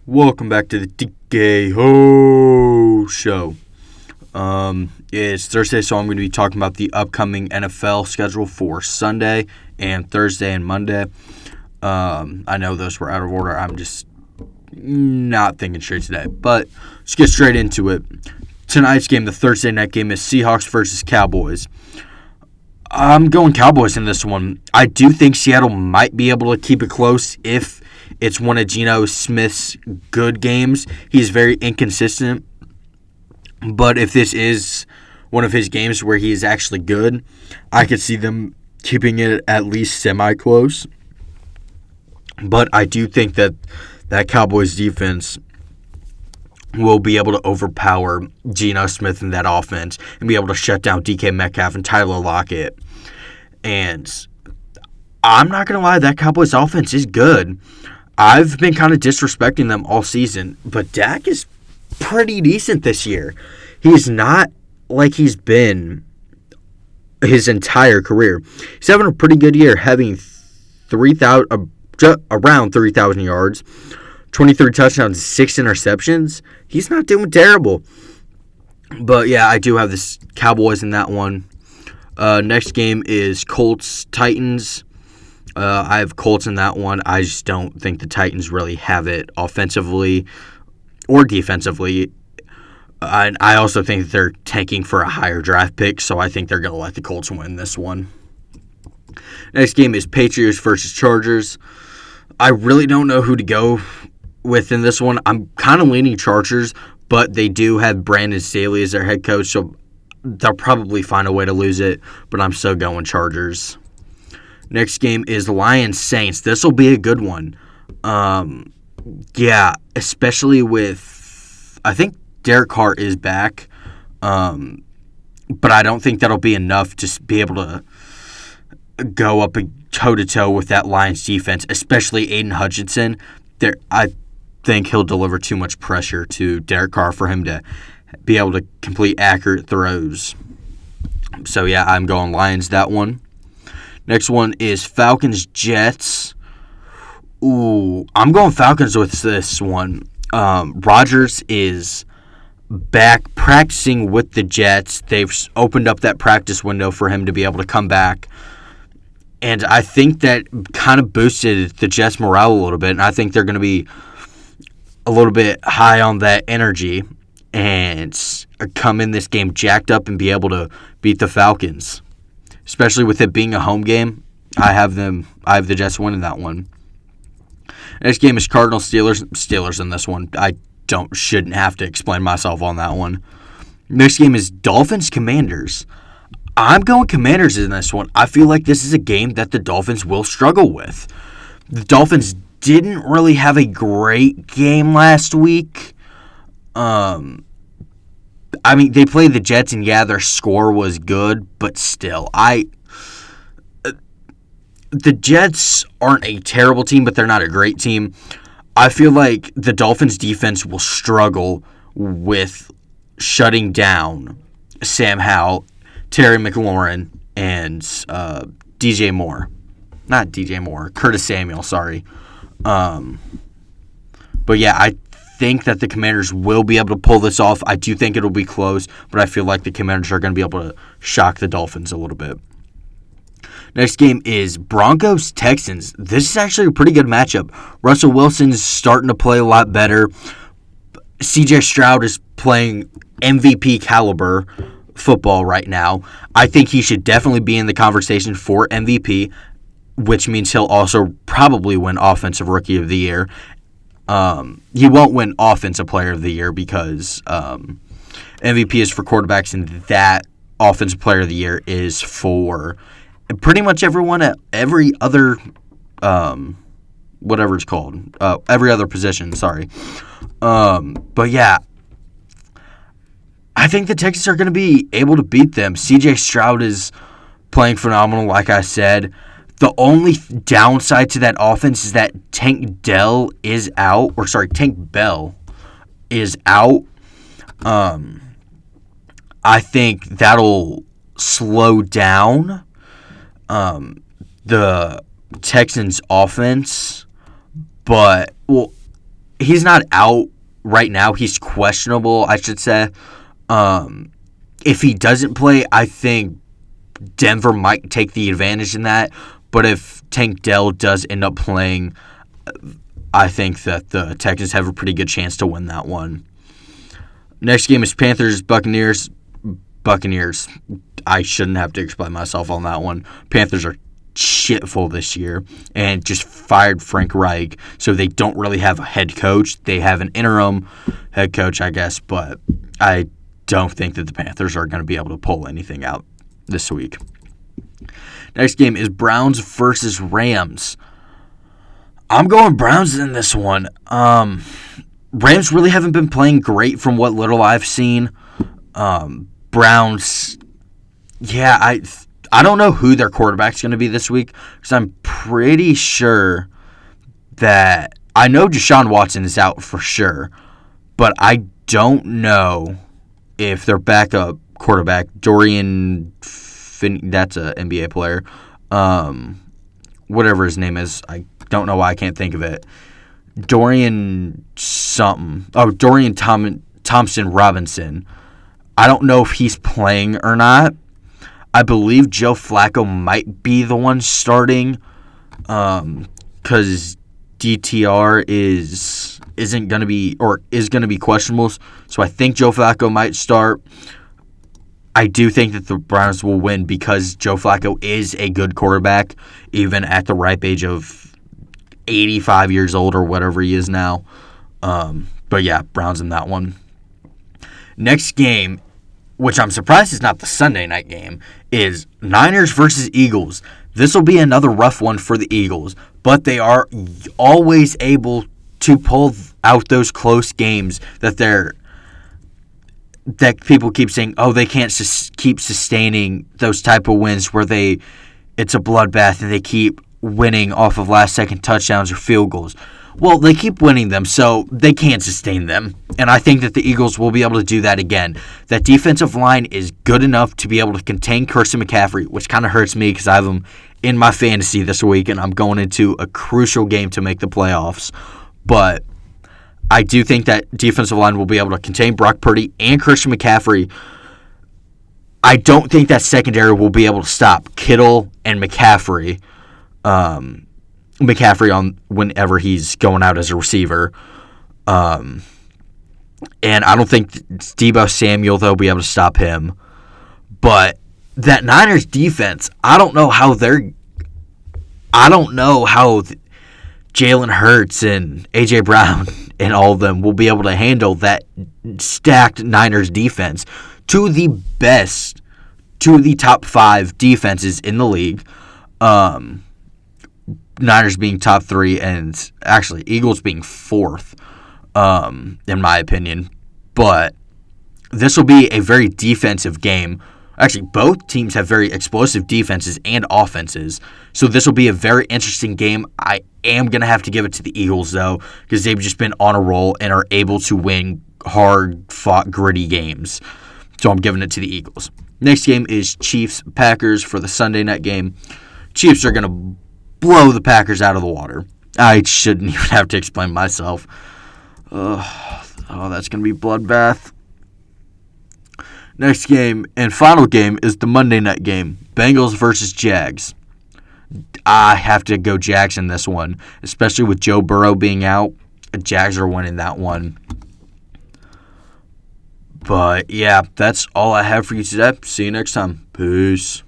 Welcome back to the DK Ho Show. It's Thursday, so I'm going to be talking about the upcoming NFL schedule for Sunday and Thursday and Monday. I know those were out of order. I'm just not thinking straight today. But let's get straight into it. Tonight's game, the Thursday night game, is Seahawks versus Cowboys. I'm going Cowboys in this one. I do think Seattle might be able to keep it close if it's one of Geno Smith's good games. He's very inconsistent. But if this is one of his games where he is actually good, I could see them keeping it at least semi-close. But I do think that Cowboys defense will be able to overpower Geno Smith in that offense and be able to shut down DK Metcalf and Tyler Lockett. And I'm not going to lie, that Cowboys offense is good. I've been kind of disrespecting them all season, but Dak is pretty decent this year. He's not like he's been his entire career. He's having a pretty good year, having around 3,000 yards, 23 touchdowns, 6 interceptions. He's not doing terrible. But, yeah, I do have this Cowboys in that one. Next game is Colts-Titans. I have Colts in that one. I just don't think the Titans really have it offensively or defensively. And I also think that they're tanking for a higher draft pick, so I think they're going to let the Colts win this one. Next game is Patriots versus Chargers. I really don't know who to go with in this one. I'm kind of leaning Chargers, but they do have Brandon Staley as their head coach, so they'll probably find a way to lose it, but I'm still going Chargers. Next game is Lions-Saints. This will be a good one. Especially with, I think Derek Carr is back, but I don't think that'll be enough to be able to go up toe-to-toe with that Lions defense, especially Aiden Hutchinson. I think he'll deliver too much pressure to Derek Carr for him to be able to complete accurate throws. So, yeah, I'm going Lions that one. Next one is Falcons-Jets. I'm going Falcons with this one. Rodgers is back practicing with the Jets. They've opened up that practice window for him to be able to come back. And I think that kind of boosted the Jets' morale a little bit. And I think they're going to be a little bit high on that energy and come in this game jacked up and be able to beat the Falcons. Especially with it being a home game, I have the Jets winning that one. Next game is Cardinals-Steelers. Steelers in this one. I shouldn't have to explain myself on that one. Next game is Dolphins-Commanders. I'm going Commanders in this one. I feel like this is a game that the Dolphins will struggle with. The Dolphins didn't really have a great game last week. They played the Jets, and their score was good, but still, the Jets aren't a terrible team, but they're not a great team. I feel like the Dolphins' defense will struggle with shutting down Sam Howell, Terry McLaurin, and DJ Moore. Not DJ Moore, Curtis Samuel, sorry. But yeah, I think that the Commanders will be able to pull this off. I do think it'll be close, but I feel like the Commanders are going to be able to shock the Dolphins a little bit. Next game is Broncos-Texans. This is actually a pretty good matchup. Russell Wilson's starting to play a lot better. CJ Stroud is playing MVP caliber football right now. I think he should definitely be in the conversation for MVP, which means he'll also probably win Offensive Rookie of the Year. He won't win Offensive Player of the Year because MVP is for quarterbacks, and that Offensive Player of the Year is for pretty much everyone at every other whatever it's called, every other position. Sorry, but yeah, I think the Texans are going to be able to beat them. C.J. Stroud is playing phenomenal, like I said. The only downside to that offense is that Tank Bell is out. I think that'll slow down the Texans' offense, but he's not out right now. He's questionable, I should say. If he doesn't play, I think Denver might take the advantage in that. But if Tank Dell does end up playing, I think that the Texans have a pretty good chance to win that one. Next game is Panthers-Buccaneers. Buccaneers. I shouldn't have to explain myself on that one. Panthers are shitful this year and just fired Frank Reich, so they don't really have a head coach. They have an interim head coach, I guess, but I don't think that the Panthers are going to be able to pull anything out this week. Next game is Browns versus Rams. I'm going Browns in this one. Rams really haven't been playing great from what little I've seen. Browns, yeah, I don't know who their quarterback's going to be this week because I'm pretty sure that I know Deshaun Watson is out for sure, but I don't know if their backup quarterback, Dorian that's an NBA player, whatever his name is, I don't know why I can't think of it. Dorian Thompson Robinson. I don't know if he's playing or not. I believe Joe Flacco might be the one starting because DTR is going to be questionable. So I think Joe Flacco might start. I do think that the Browns will win because Joe Flacco is a good quarterback, even at the ripe age of 85 years old or whatever he is now. But yeah, Browns in that one. Next game, which I'm surprised is not the Sunday night game, is Niners versus Eagles. This will be another rough one for the Eagles, but they are always able to pull out those close games that people keep saying, oh, they can't keep sustaining those type of wins where it's a bloodbath and they keep winning off of last-second touchdowns or field goals. Well, they keep winning them, so they can't sustain them. And I think that the Eagles will be able to do that again. That defensive line is good enough to be able to contain Christian McCaffrey, which kind of hurts me because I have him in my fantasy this week, and I'm going into a crucial game to make the playoffs. But I do think that defensive line will be able to contain Brock Purdy and Christian McCaffrey. I don't think that secondary will be able to stop Kittle and McCaffrey. McCaffrey on whenever he's going out as a receiver. And I don't think Deebo Samuel, they'll be able to stop him. But that Niners defense, I don't know how Jalen Hurts and A.J. Brown and all of them will be able to handle that stacked Niners defense. Two of the top 5 defenses in the league. Niners being top 3 and actually Eagles being 4th, in my opinion. But this will be a very defensive game. Actually, both teams have very explosive defenses and offenses. So this will be a very interesting game. I am going to have to give it to the Eagles, though, because they've just been on a roll and are able to win hard-fought, gritty games. So I'm giving it to the Eagles. Next game is Chiefs-Packers for the Sunday night game. Chiefs are going to blow the Packers out of the water. I shouldn't even have to explain myself. That's going to be bloodbath. Next game and final game is the Monday night game. Bengals versus Jags. I have to go Jags in this one, especially with Joe Burrow being out. Jags are winning that one. But yeah, that's all I have for you today. See you next time. Peace.